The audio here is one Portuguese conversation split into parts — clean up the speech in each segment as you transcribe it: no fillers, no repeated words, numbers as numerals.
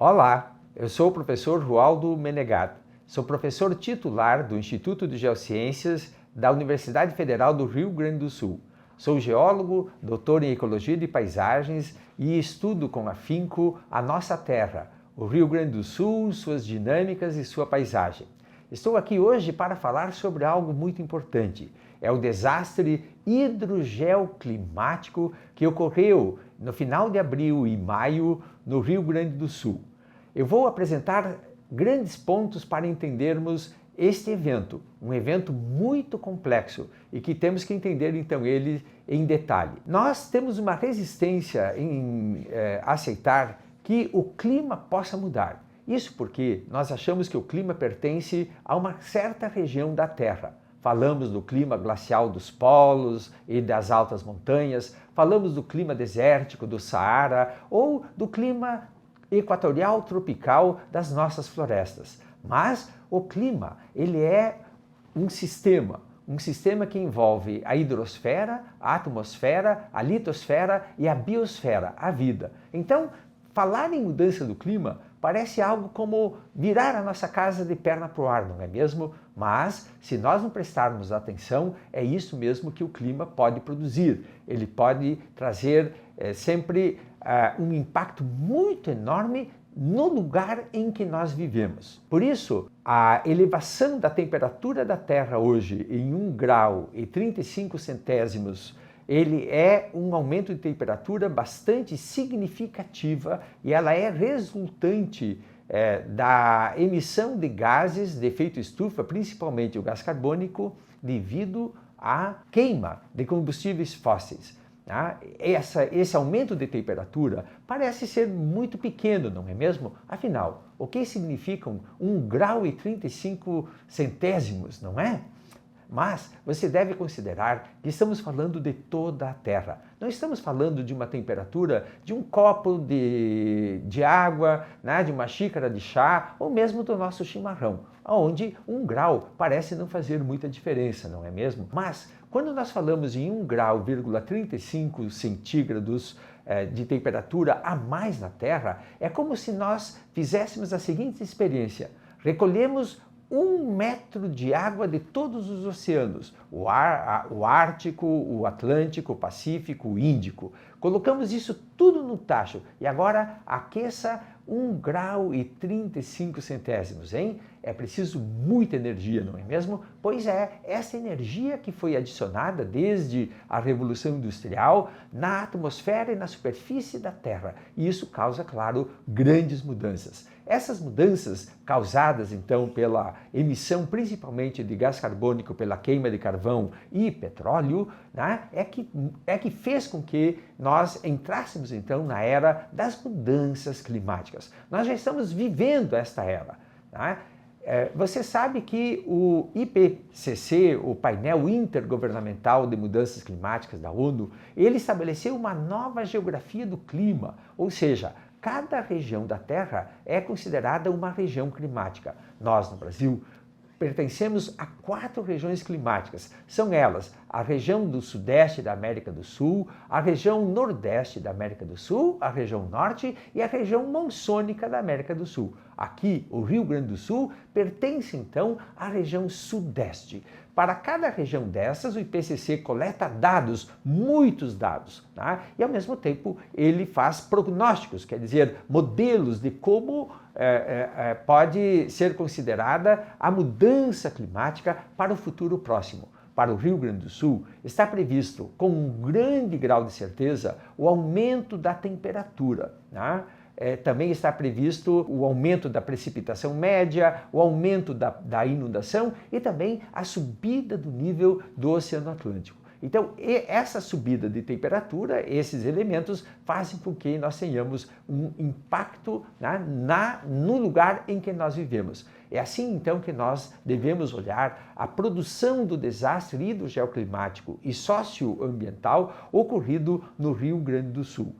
Olá, eu sou o professor Rualdo Menegato. Sou professor titular do Instituto de Geociências da Universidade Federal do Rio Grande do Sul. Sou geólogo, doutor em Ecologia de Paisagens e estudo com afinco a nossa terra, o Rio Grande do Sul, suas dinâmicas e sua paisagem. Estou aqui hoje para falar sobre algo muito importante. É o desastre hidrogeoclimático que ocorreu no final de abril e maio no Rio Grande do Sul. Eu vou apresentar grandes pontos para entendermos este evento, um evento muito complexo e que temos que entender então ele em detalhe. Nós temos uma resistência em aceitar que o clima possa mudar. Isso porque nós achamos que o clima pertence a uma certa região da Terra. Falamos do clima glacial dos polos e das altas montanhas, falamos do clima desértico do Saara ou do clima equatorial tropical das nossas florestas. Mas o clima, ele é um sistema que envolve a hidrosfera, a atmosfera, a litosfera e a biosfera, a vida. Então, falar em mudança do clima parece algo como virar a nossa casa de perna para o ar, não é mesmo? Mas, se nós não prestarmos atenção, é isso mesmo que o clima pode produzir. Ele pode trazer sempre um impacto muito enorme no lugar em que nós vivemos. Por isso, a elevação da temperatura da Terra hoje em 1 grau e 35 centésimos, ele é um aumento de temperatura bastante significativa e ela é resultante da emissão de gases de efeito estufa, principalmente o gás carbônico, devido à queima de combustíveis fósseis. Esse aumento de temperatura parece ser muito pequeno, não é mesmo? Afinal, o que significam 1 grau e 35 centésimos, não é? Mas você deve considerar que estamos falando de toda a Terra. Não estamos falando de uma temperatura de um copo de água, de uma xícara de chá ou mesmo do nosso chimarrão, onde 1 grau parece não fazer muita diferença, não é mesmo? Mas quando nós falamos em 1 grau, 35 centígrados de temperatura a mais na Terra, é como se nós fizéssemos a seguinte experiência: recolhemos 1 metro de água de todos os oceanos, o Ártico, o Atlântico, o Pacífico, o Índico. Colocamos isso tudo no tacho e agora aqueça 1 grau e 35 centésimos, hein? É preciso muita energia, não é mesmo? Pois é, essa energia que foi adicionada desde a Revolução Industrial na atmosfera e na superfície da Terra. E isso causa, claro, grandes mudanças. Essas mudanças causadas, então, pela emissão principalmente de gás carbônico, pela queima de carvão e petróleo, é que fez com que nós entrássemos, então, na era das mudanças climáticas. Nós já estamos vivendo esta era. Você sabe que o IPCC, o Painel Intergovernamental de Mudanças Climáticas da ONU, ele estabeleceu uma nova geografia do clima, ou seja, cada região da Terra é considerada uma região climática. Nós, no Brasil, pertencemos a 4 regiões climáticas. São elas a região do Sudeste da América do Sul, a região Nordeste da América do Sul, a região Norte e a região monsônica da América do Sul. Aqui, o Rio Grande do Sul pertence então à região Sudeste. Para cada região dessas, o IPCC coleta dados, muitos dados, e ao mesmo tempo ele faz prognósticos, quer dizer, modelos de como pode ser considerada a mudança climática para o futuro próximo. Para o Rio Grande do Sul, está previsto, com um grande grau de certeza, o aumento da temperatura. Também está previsto o aumento da precipitação média, o aumento da inundação e também a subida do nível do Oceano Atlântico. Então, essa subida de temperatura, esses elementos fazem com que nós tenhamos um impacto no lugar em que nós vivemos. É assim, então, que nós devemos olhar a produção do desastre hidrogeoclimático e socioambiental ocorrido no Rio Grande do Sul.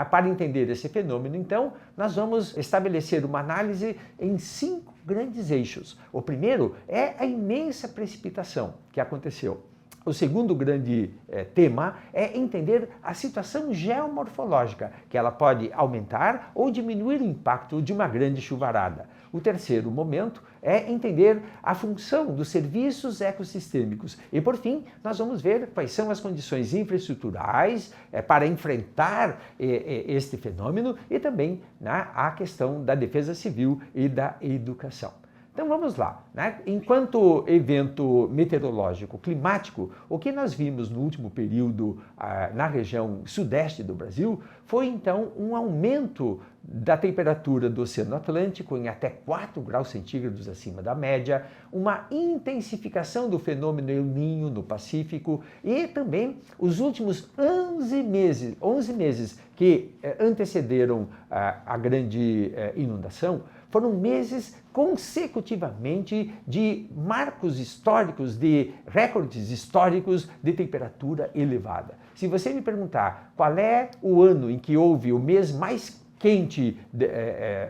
Para entender esse fenômeno, então, nós vamos estabelecer uma análise em 5 grandes eixos. O primeiro é a imensa precipitação que aconteceu. O segundo grande tema é entender a situação geomorfológica, que ela pode aumentar ou diminuir o impacto de uma grande chuvarada. O terceiro momento é entender a função dos serviços ecossistêmicos. E, por fim, nós vamos ver quais são as condições infraestruturais para enfrentar este fenômeno e também a questão da defesa civil e da educação. Então vamos lá, né? Enquanto evento meteorológico climático, o que nós vimos no último período na região sudeste do Brasil foi então um aumento da temperatura do Oceano Atlântico em até 4 graus centígrados acima da média, uma intensificação do fenômeno El Niño no Pacífico e também os últimos 11 meses que antecederam a grande inundação, foram meses consecutivamente de marcos históricos, de recordes históricos de temperatura elevada. Se você me perguntar qual é o ano em que houve o mês mais quente,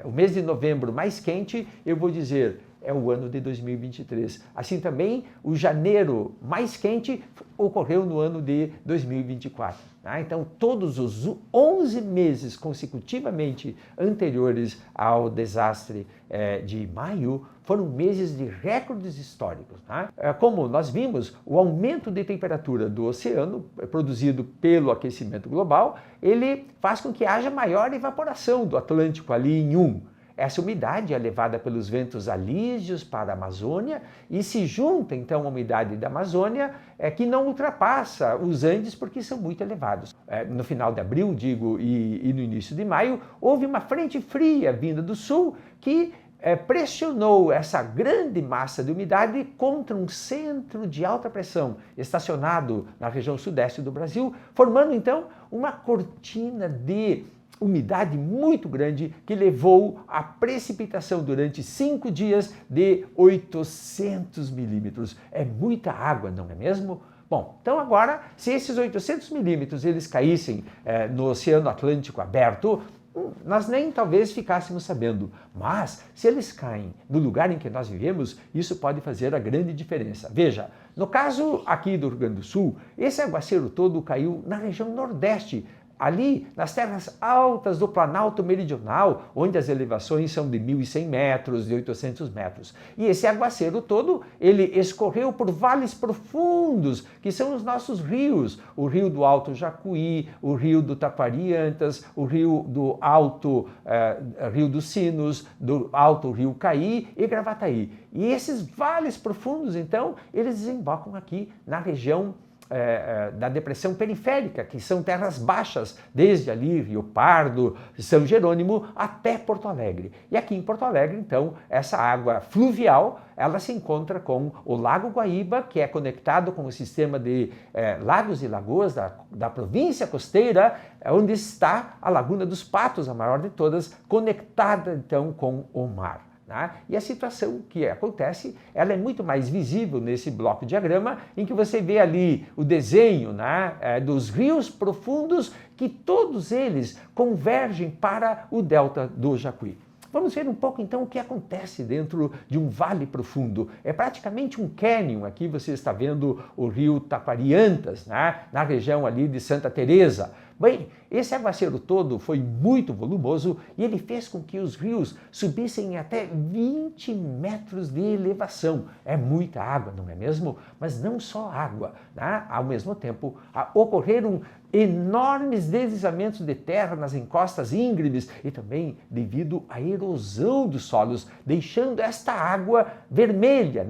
o mês de novembro mais quente, eu vou dizer é o ano de 2023. Assim também, o janeiro mais quente ocorreu no ano de 2024. Tá? Então, todos os 11 meses consecutivamente anteriores ao desastre de maio foram meses de recordes históricos. Tá? Como nós vimos, o aumento de temperatura do oceano, produzido pelo aquecimento global, ele faz com que haja maior evaporação do Atlântico ali em Essa umidade é levada pelos ventos alísios para a Amazônia e se junta então a umidade da Amazônia que não ultrapassa os Andes porque são muito elevados. No final de abril, e no início de maio, houve uma frente fria vinda do sul que pressionou essa grande massa de umidade contra um centro de alta pressão estacionado na região sudeste do Brasil, formando então uma cortina de umidade muito grande que levou à precipitação durante 5 dias de 800 milímetros. É muita água, não é mesmo? Bom, então agora, se esses 800 milímetros eles caíssem no Oceano Atlântico aberto, nós nem talvez ficássemos sabendo, mas se eles caem no lugar em que nós vivemos, isso pode fazer a grande diferença. Veja, no caso aqui do Rio Grande do Sul, esse aguaceiro todo caiu na região nordeste, ali nas terras altas do Planalto Meridional, onde as elevações são de 1.100 metros, de 800 metros. E esse aguaceiro todo, ele escorreu por vales profundos, que são os nossos rios. O rio do Alto Jacuí, o rio do Taquariantas, o rio do Alto Rio dos Sinos, do Alto Rio Caí e Gravataí. E esses vales profundos, então, eles desembocam aqui na região da depressão periférica, que são terras baixas, desde ali Rio Pardo, São Jerônimo até Porto Alegre. E aqui em Porto Alegre, então, essa água fluvial, ela se encontra com o Lago Guaíba, que é conectado com o sistema de lagos e lagoas da província costeira, onde está a Laguna dos Patos, a maior de todas, conectada então com o mar. E a situação que acontece, ela é muito mais visível nesse bloco diagrama, em que você vê ali o desenho dos rios profundos, que todos eles convergem para o delta do Jacuí. Vamos ver um pouco então o que acontece dentro de um vale profundo. É praticamente um cânion. Aqui você está vendo o rio Taquariantas, na região ali de Santa Teresa. Bem, esse aguaceiro todo foi muito volumoso e ele fez com que os rios subissem até 20 metros de elevação. É muita água, não é mesmo? Mas não só água. Ao mesmo tempo, ocorreram enormes deslizamentos de terra nas encostas íngremes e também devido à erosão dos solos, deixando esta água vermelha,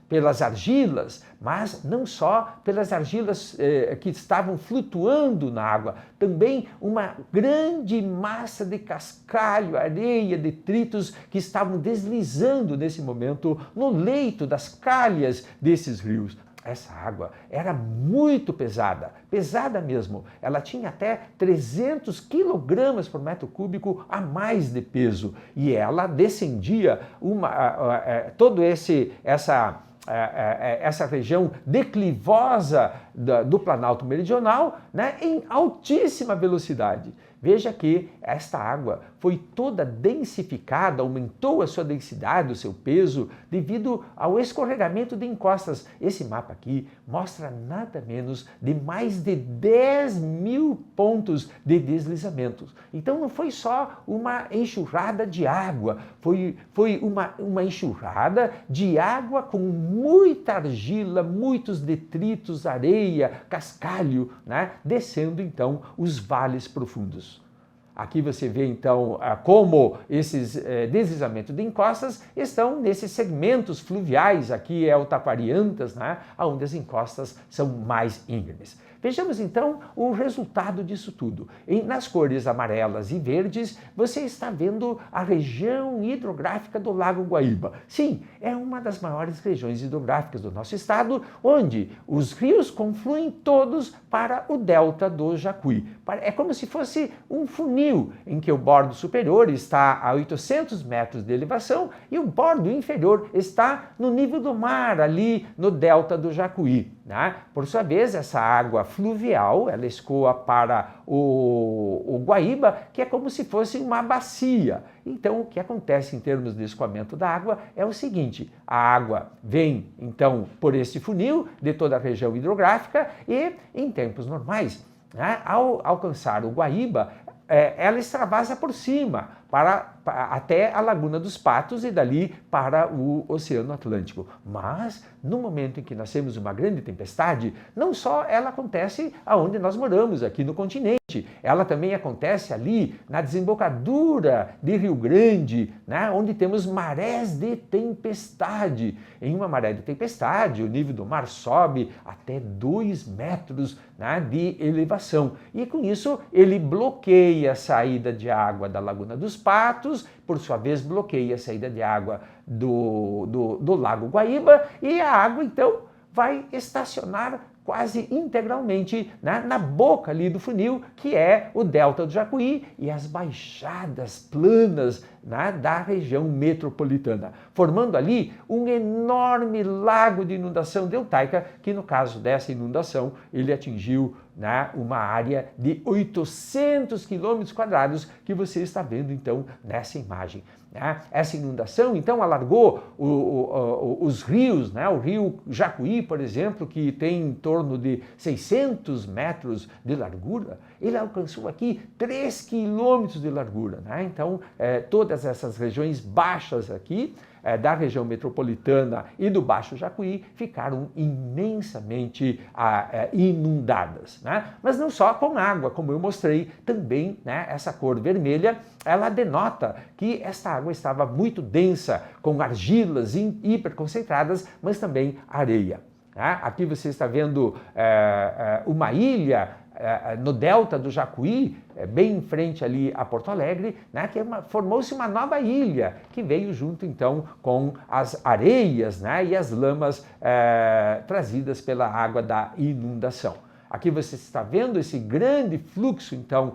pelas argilas, mas não só pelas argilas que estavam flutuando na água, também uma grande massa de cascalho, areia, detritos que estavam deslizando nesse momento no leito das calhas desses rios. Essa água era muito pesada, pesada mesmo. Ela tinha até 300 quilogramas por metro cúbico a mais de peso. E ela descendia toda essa região declivosa do Planalto Meridional em altíssima velocidade. Veja que esta água foi toda densificada, aumentou a sua densidade, o seu peso, devido ao escorregamento de encostas. Esse mapa aqui mostra nada menos de mais de 10.000 pontos de deslizamentos. Então não foi só uma enxurrada de água, foi uma enxurrada de água com muita argila, muitos detritos, areia, cascalho, né? Descendo então os vales profundos. Aqui você vê então como esses deslizamentos de encostas estão nesses segmentos fluviais, aqui é o Tapariantas, né, onde as encostas são mais íngremes. Vejamos então o resultado disso tudo. Nas cores amarelas e verdes, você está vendo a região hidrográfica do Lago Guaíba. Sim, é uma das maiores regiões hidrográficas do nosso estado, onde os rios confluem todos para o delta do Jacuí. É como se fosse um funil, em que o bordo superior está a 800 metros de elevação e o bordo inferior está no nível do mar, ali no delta do Jacuí, né? Por sua vez, essa água fluvial, ela escoa para o Guaíba, que é como se fosse uma bacia. Então, o que acontece em termos de escoamento da água é o seguinte: a água vem, então, por este funil de toda a região hidrográfica e, em tempos normais, né, ao alcançar o Guaíba, ela extravasa por cima, até a Laguna dos Patos e dali para o Oceano Atlântico. Mas, no momento em que nós temos uma grande tempestade, não só ela acontece aonde nós moramos, aqui no continente, ela também acontece ali na desembocadura de Rio Grande, né, onde temos marés de tempestade. Em uma maré de tempestade, o nível do mar sobe até 2 metros, né, de elevação. E com isso, ele bloqueia a saída de água da Laguna dos Patos, por sua vez bloqueia a saída de água do Lago Guaíba, e a água então vai estacionar quase integralmente, né, na boca ali do funil, que é o delta do Jacuí e as baixadas planas, né, da região metropolitana, formando ali um enorme lago de inundação deltaica, que no caso dessa inundação ele atingiu, né, uma área de 800 quilômetros quadrados, que você está vendo então nessa imagem. Essa inundação, então, alargou os rios, né? O rio Jacuí, por exemplo, que tem em torno de 600 metros de largura, ele alcançou aqui 3 quilômetros de largura, né? Então, todas essas regiões baixas aqui, da região metropolitana e do Baixo Jacuí, ficaram imensamente inundadas, né? Mas não só com água, como eu mostrei, também, né, essa cor vermelha, ela denota que esta água estava muito densa, com argilas hiperconcentradas, mas também areia. Aqui você está vendo uma ilha no delta do Jacuí, bem em frente ali a Porto Alegre, né, que formou-se uma nova ilha, que veio junto então com as areias, né, e as lamas trazidas pela água da inundação. Aqui você está vendo esse grande fluxo então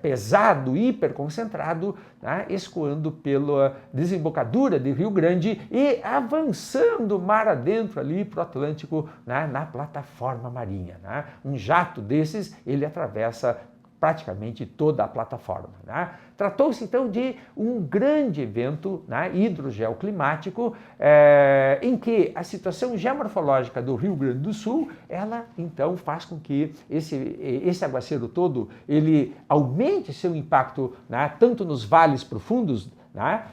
pesado, hiperconcentrado, né, escoando pela desembocadura de Rio Grande e avançando mar adentro ali para o Atlântico, né, na plataforma marinha, né? Um jato desses, ele atravessa praticamente toda a plataforma, né? Tratou-se então de um grande evento, né, hidrogeoclimático, em que a situação geomorfológica do Rio Grande do Sul, ela então faz com que esse aguaceiro todo ele aumente seu impacto, né, tanto nos vales profundos, né,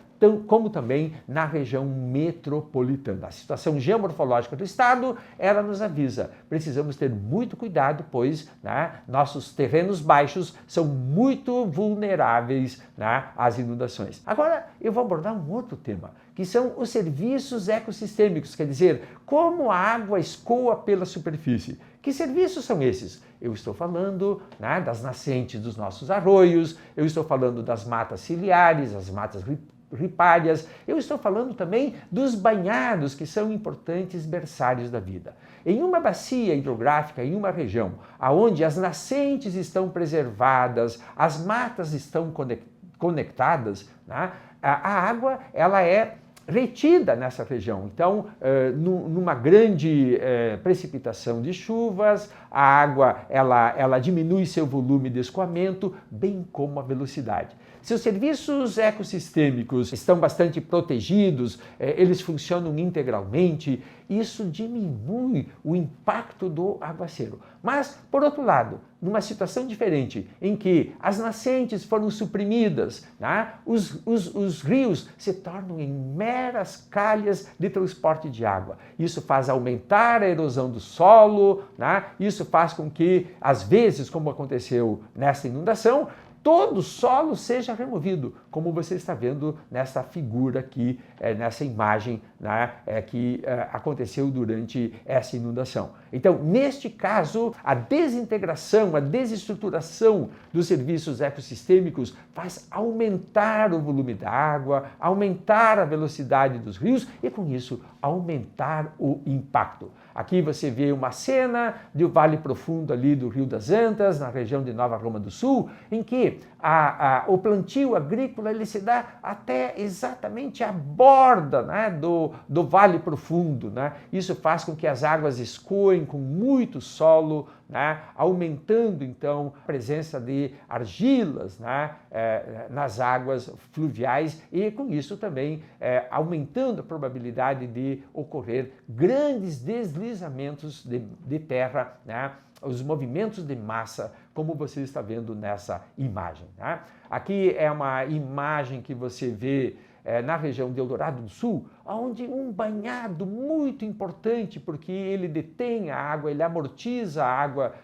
como também na região metropolitana. A situação geomorfológica do estado, ela nos avisa, precisamos ter muito cuidado, pois, né, nossos terrenos baixos são muito vulneráveis, né, às inundações. Agora, eu vou abordar um outro tema, que são os serviços ecossistêmicos, quer dizer, como a água escoa pela superfície. Que serviços são esses? Eu estou falando, né, das nascentes dos nossos arroios, eu estou falando das matas ciliares, as matas ripárias, eu estou falando também dos banhados, que são importantes berçários da vida. Em uma bacia hidrográfica, em uma região onde as nascentes estão preservadas, as matas estão conectadas, né, a água ela é retida nessa região. Então, numa grande precipitação de chuvas, a água ela diminui seu volume de escoamento, bem como a velocidade. Se os serviços ecossistêmicos estão bastante protegidos, eles funcionam integralmente, isso diminui o impacto do aguaceiro. Mas, por outro lado, numa situação diferente, em que as nascentes foram suprimidas, né, os rios se tornam em meras calhas de transporte de água. Isso faz aumentar a erosão do solo, né, isso faz com que, às vezes, como aconteceu nessa inundação, todo o solo seja removido, como você está vendo nessa figura aqui, nessa imagem, né, que aconteceu durante essa inundação. Então, neste caso, a desintegração, a desestruturação dos serviços ecossistêmicos faz aumentar o volume da água, aumentar a velocidade dos rios e, com isso, aumentar o impacto. Aqui você vê uma cena do Vale Profundo ali do Rio das Antas, na região de Nova Roma do Sul, em que o plantio agrícola ele se dá até exatamente à borda, né, do Vale Profundo, né? Isso faz com que as águas escoem com muito solo, né, aumentando então a presença de argilas, né, nas águas fluviais e com isso também aumentando a probabilidade de ocorrer grandes deslizamentos de terra, né, os movimentos de massa, como você está vendo nessa imagem, né? Aqui é uma imagem que você vê na região de Eldorado do Sul, onde um banhado muito importante, porque ele detém a água, ele amortiza a água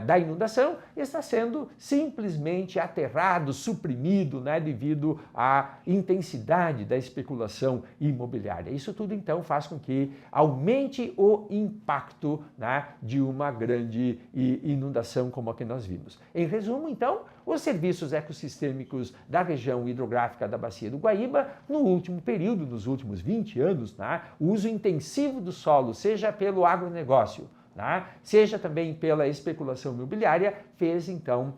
da inundação, está sendo simplesmente aterrado, suprimido, né, devido à intensidade da especulação imobiliária. Isso tudo, então, faz com que aumente o impacto, né, de uma grande inundação como a que nós vimos. Em resumo, então, os serviços ecossistêmicos da região hidrográfica da Bacia do Guaíba, no último período, nos últimos 20 anos, né, o uso intensivo do solo, seja pelo agronegócio, né, seja também pela especulação imobiliária, fez então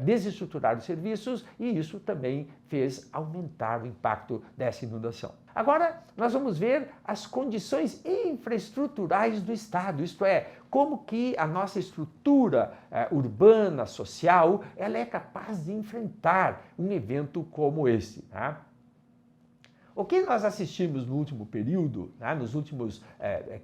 desestruturar os serviços e isso também fez aumentar o impacto dessa inundação. Agora, nós vamos ver as condições infraestruturais do Estado, isto é, como que a nossa estrutura urbana, social, ela é capaz de enfrentar um evento como esse, né? O que nós assistimos no último período, né, nos últimos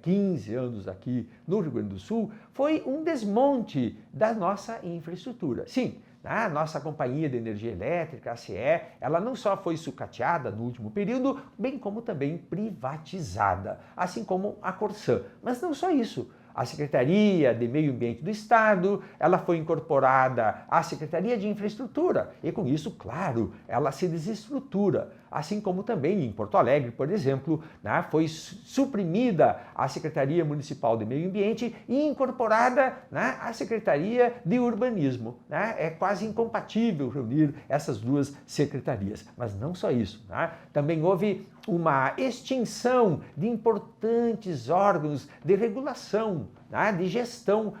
15 anos aqui no Rio Grande do Sul, foi um desmonte da nossa infraestrutura. Sim, a nossa companhia de energia elétrica, a CE, ela não só foi sucateada no último período, bem como também privatizada, assim como a Corsã. Mas não só isso. A Secretaria de Meio Ambiente do Estado, ela foi incorporada à Secretaria de Infraestrutura e com isso, claro, ela se desestrutura. Assim como também em Porto Alegre, por exemplo, né, foi suprimida a Secretaria Municipal de Meio Ambiente e incorporada, né, a Secretaria de Urbanismo, né? É quase incompatível reunir essas duas secretarias. Mas não só isso, né? Também houve uma extinção de importantes órgãos de regulação, né, de gestão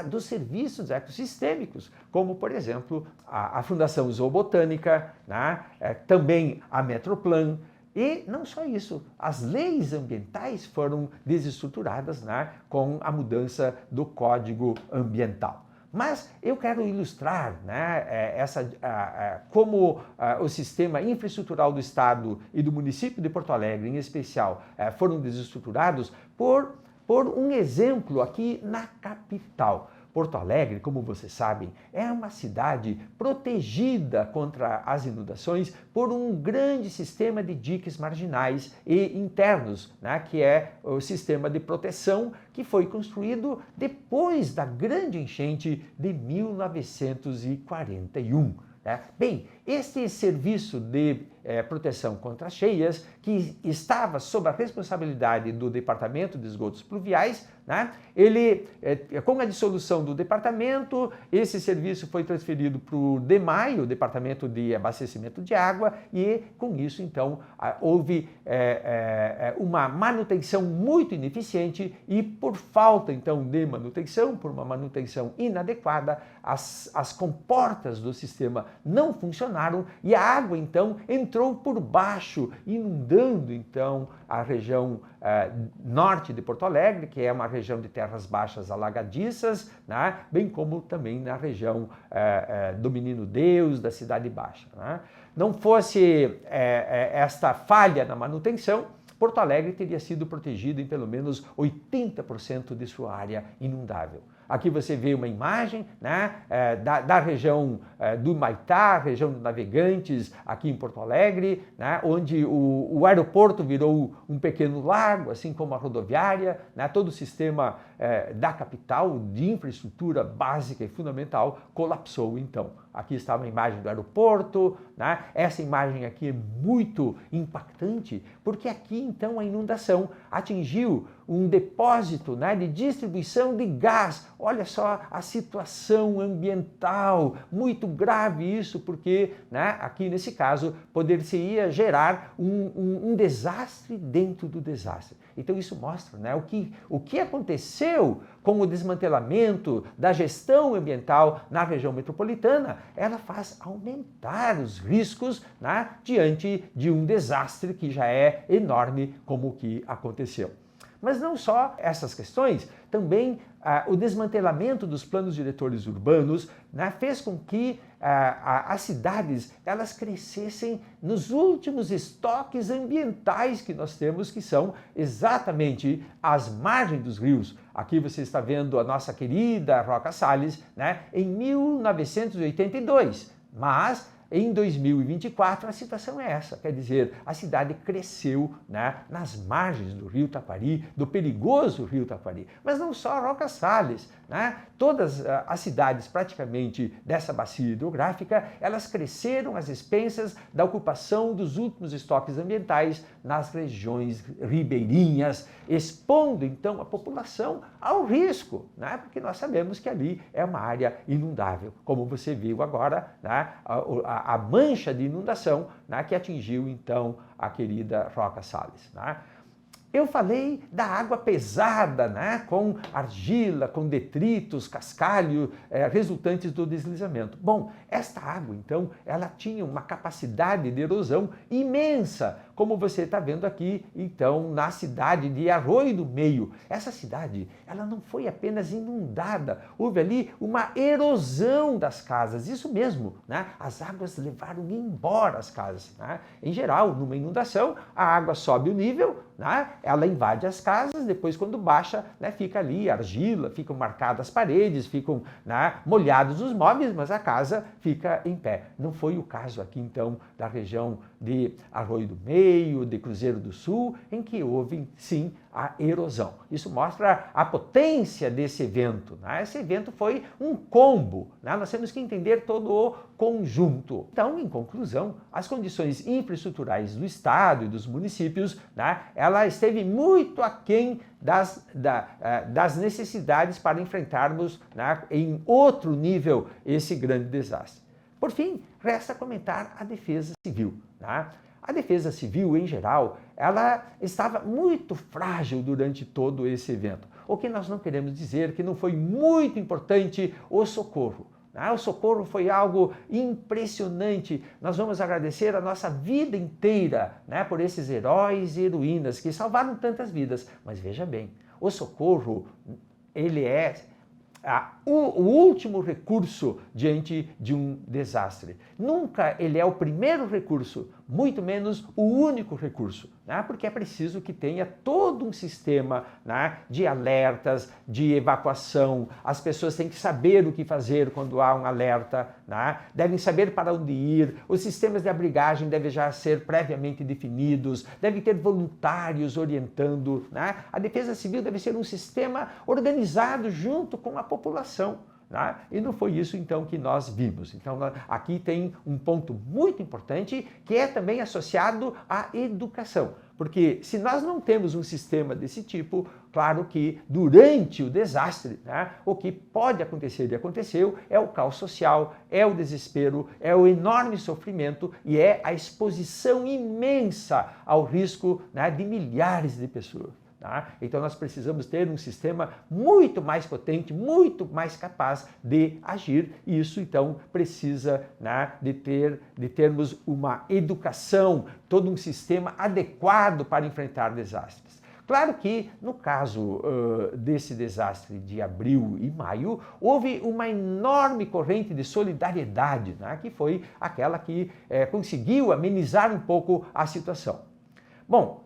dos serviços ecossistêmicos, como, por exemplo, a Fundação Zoobotânica, né, também a Metroplan. E não só isso, as leis ambientais foram desestruturadas, né, com a mudança do Código Ambiental. Mas eu quero ilustrar, né, como o sistema infraestrutural do Estado e do município de Porto Alegre, em especial, foram desestruturados por um exemplo aqui na capital. Porto Alegre, como vocês sabem, é uma cidade protegida contra as inundações por um grande sistema de diques marginais e internos, né, que é o sistema de proteção que foi construído depois da grande enchente de 1941. Bem, este serviço de proteção contra cheias, que estava sob a responsabilidade do Departamento de Esgotos Pluviais, né, ele, com a dissolução do departamento, esse serviço foi transferido para o DEMAI, o Departamento de Abastecimento de Água, e com isso, então, houve uma manutenção muito ineficiente e por falta, então, de manutenção, por uma manutenção inadequada, as comportas do sistema não funcionaram e a água, então, entrou entrou por baixo, inundando então a região norte de Porto Alegre, que é uma região de terras baixas alagadiças, né? Bem como também na região do Menino Deus, da Cidade Baixa. Né? Não fosse esta falha na manutenção, Porto Alegre teria sido protegido em pelo menos 80% de sua área inundável. Aqui você vê uma imagem, né, da região do Humaitá, região dos Navegantes, aqui em Porto Alegre, né, onde o aeroporto virou um pequeno lago, assim como a rodoviária, né, todo o sistema da capital de infraestrutura básica e fundamental colapsou então. Aqui está uma imagem do aeroporto, né? Essa imagem aqui é muito impactante, porque aqui então a inundação atingiu um depósito, né, de distribuição de gás. Olha só a situação ambiental, muito grave isso, porque, né, aqui nesse caso poderia gerar um desastre dentro do desastre. Então isso mostra, né, o que aconteceu com o desmantelamento da gestão ambiental na região metropolitana. Ela faz aumentar os riscos, né, diante de um desastre que já é enorme como o que aconteceu. Mas não só essas questões, também o desmantelamento dos planos diretores urbanos, né, fez com que as cidades elas crescessem nos últimos estoques ambientais que nós temos, que são exatamente as margens dos rios. Aqui você está vendo a nossa querida Roca Salles, né, em 1982, mas em 2024 a situação é essa, quer dizer, a cidade cresceu, né, nas margens do rio Taquari, do perigoso rio Taquari. Mas não só Roca Salles, né? Todas as cidades praticamente dessa bacia hidrográfica, elas cresceram às expensas da ocupação dos últimos estoques ambientais nas regiões ribeirinhas, expondo então a população ao risco, né? Porque nós sabemos que ali é uma área inundável, como você viu agora, né? A mancha de inundação, né, que atingiu então a querida Roca Salles. Né? Eu falei da água pesada, né, com argila, com detritos, cascalho, resultantes do deslizamento. Bom, esta água, então, ela tinha uma capacidade de erosão imensa, como você está vendo aqui, então, na cidade de Arroio do Meio. Essa cidade, ela não foi apenas inundada, houve ali uma erosão das casas, isso mesmo, né? As águas levaram embora as casas. Né? Em geral, numa inundação, a água sobe o nível, né? Ela invade as casas, depois quando baixa, né, fica ali argila, ficam marcadas as paredes, ficam, né, molhados os móveis, mas a casa fica em pé. Não foi o caso aqui então da região de Arroio do Meio, de Cruzeiro do Sul, em que houve sim a erosão. Isso mostra a potência desse evento. Né? Esse evento foi um combo, né? Nós temos que entender todo o conjunto. Então, em conclusão, as condições infraestruturais do Estado e dos municípios, né, ela esteve muito aquém das necessidades para enfrentarmos, né, em outro nível esse grande desastre. Por fim, resta comentar a defesa civil. Né? A defesa civil, em geral, ela estava muito frágil durante todo esse evento. O que nós não queremos dizer que não foi muito importante o socorro. O socorro foi algo impressionante. Nós vamos agradecer a nossa vida inteira, né, por esses heróis e heroínas que salvaram tantas vidas. Mas veja bem, o socorro, ele é o último recurso diante de um desastre. Nunca ele é o primeiro recurso, muito menos o único recurso, né? Porque é preciso que tenha todo um sistema, né, de alertas, de evacuação. As pessoas têm que saber o que fazer quando há um alerta, né? Devem saber para onde ir, os sistemas de abrigagem devem já ser previamente definidos, deve ter voluntários orientando, né? A defesa civil deve ser um sistema organizado junto com a população. Né? E não foi isso então que nós vimos. Então aqui tem um ponto muito importante que é também associado à educação. Porque se nós não temos um sistema desse tipo, claro que durante o desastre, né, o que pode acontecer e aconteceu é o caos social, é o desespero, é o enorme sofrimento e é a exposição imensa ao risco, né, de milhares de pessoas. Tá? Então nós precisamos ter um sistema muito mais potente, muito mais capaz de agir, e isso então precisa, né, de termos uma educação, todo um sistema adequado para enfrentar desastres. Claro que, no caso desse desastre de abril e maio, houve uma enorme corrente de solidariedade, né, que foi aquela que conseguiu amenizar um pouco a situação. Bom,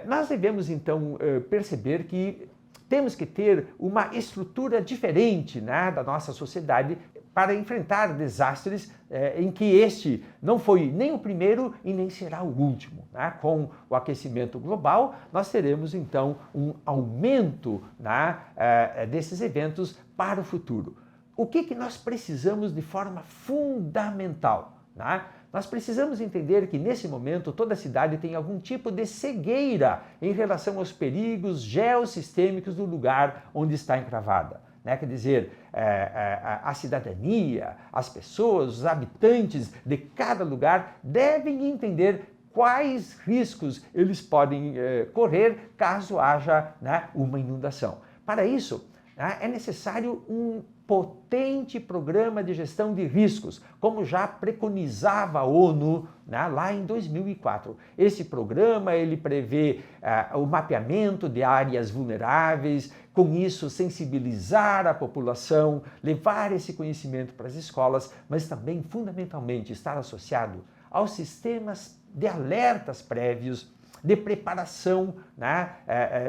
nós devemos então perceber que temos que ter uma estrutura diferente, né, da nossa sociedade para enfrentar desastres em que este não foi nem o primeiro e nem será o último. Né? Com o aquecimento global, nós teremos então um aumento, né, desses eventos para o futuro. O que nós precisamos de forma fundamental? Né? Nós precisamos entender que, nesse momento, toda a cidade tem algum tipo de cegueira em relação aos perigos geossistêmicos do lugar onde está encravada. Né? Quer dizer, a cidadania, as pessoas, os habitantes de cada lugar devem entender quais riscos eles podem correr caso haja, né, uma inundação. Para isso, né, é necessário um potente programa de gestão de riscos, como já preconizava a ONU, né, lá em 2004. Esse programa ele prevê o mapeamento de áreas vulneráveis, com isso sensibilizar a população, levar esse conhecimento para as escolas, mas também, fundamentalmente, estar associado aos sistemas de alertas prévios, de preparação, né,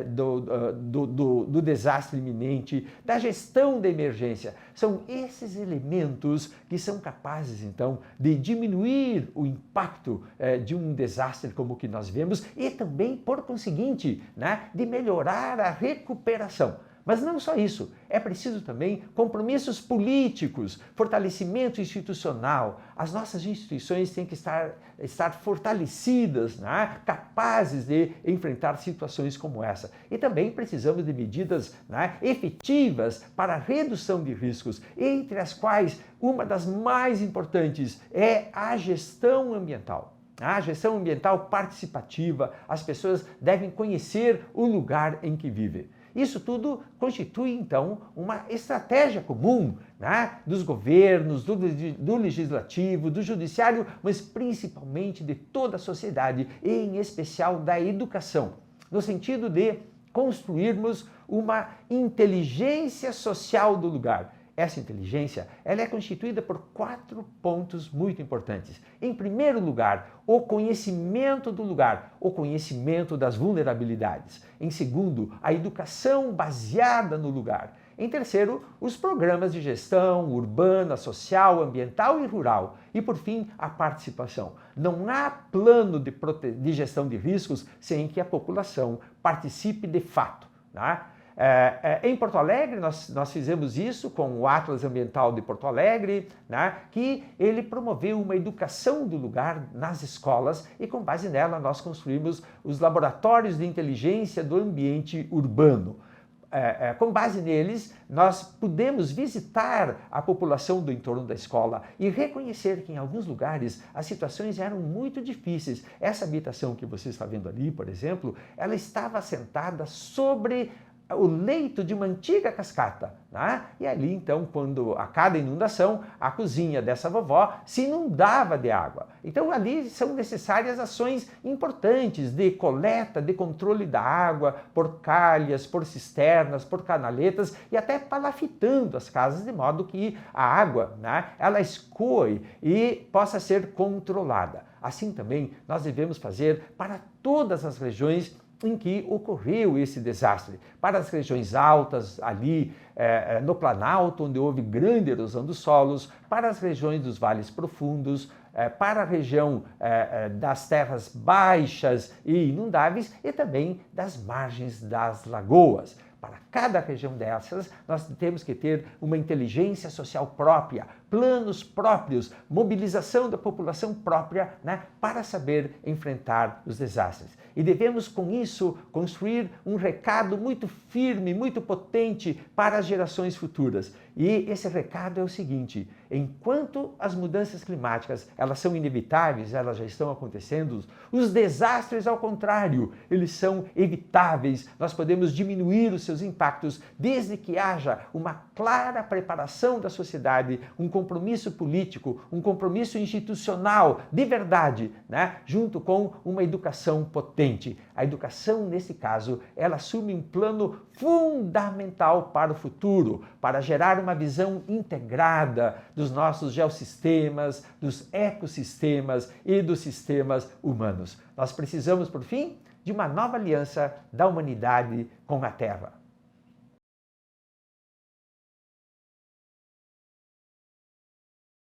do desastre iminente, da gestão da emergência. São esses elementos que são capazes, então, de diminuir o impacto de um desastre como o que nós vemos e também, por conseguinte, né, de melhorar a recuperação. Mas não só isso, é preciso também compromissos políticos, fortalecimento institucional. As nossas instituições têm que estar fortalecidas, né? Capazes de enfrentar situações como essa. E também precisamos de medidas, né, efetivas para a redução de riscos, entre as quais uma das mais importantes é a gestão ambiental. A gestão ambiental participativa, as pessoas devem conhecer o lugar em que vivem. Isso tudo constitui, então, uma estratégia comum, né, dos governos, do legislativo, do judiciário, mas principalmente de toda a sociedade, e em especial da educação, no sentido de construirmos uma inteligência social do lugar. Essa inteligência ela é constituída por 4 pontos muito importantes. Em primeiro lugar, o conhecimento do lugar, o conhecimento das vulnerabilidades. Em segundo, a educação baseada no lugar. Em terceiro, os programas de gestão urbana, social, ambiental e rural. E, por fim, a participação. Não há plano de gestão de riscos sem que a população participe de fato, né? Em Porto Alegre, nós fizemos isso com o Atlas Ambiental de Porto Alegre, né, que ele promoveu uma educação do lugar nas escolas e, com base nela, nós construímos os laboratórios de inteligência do ambiente urbano. Com base neles, nós pudemos visitar a população do entorno da escola e reconhecer que em alguns lugares as situações eram muito difíceis. Essa habitação que você está vendo ali, por exemplo, ela estava assentada sobre o leito de uma antiga cascata, né? E ali então, quando a cada inundação, a cozinha dessa vovó se inundava de água. Então ali são necessárias ações importantes de coleta, de controle da água, por calhas, por cisternas, por canaletas e até palafitando as casas de modo que a água, né, ela escoe e possa ser controlada. Assim também nós devemos fazer para todas as regiões em que ocorreu esse desastre. Para as regiões altas, ali no Planalto, onde houve grande erosão dos solos, para as regiões dos vales profundos, para a região das terras baixas e inundáveis e também das margens das lagoas. Para cada região dessas, nós temos que ter uma inteligência social própria, planos próprios, mobilização da população própria, né, para saber enfrentar os desastres. E devemos, com isso, construir um recado muito firme, muito potente para as gerações futuras. E esse recado é o seguinte: enquanto as mudanças climáticas elas são inevitáveis, elas já estão acontecendo, os desastres, ao contrário, eles são evitáveis. Nós podemos diminuir os seus impactos desde que haja uma clara preparação da sociedade, um compromisso político, um compromisso institucional de verdade, né? Junto com uma educação potente. A educação, nesse caso, ela assume um plano fundamental para o futuro, para gerar uma visão integrada dos nossos geossistemas, dos ecossistemas e dos sistemas humanos. Nós precisamos, por fim, de uma nova aliança da humanidade com a Terra.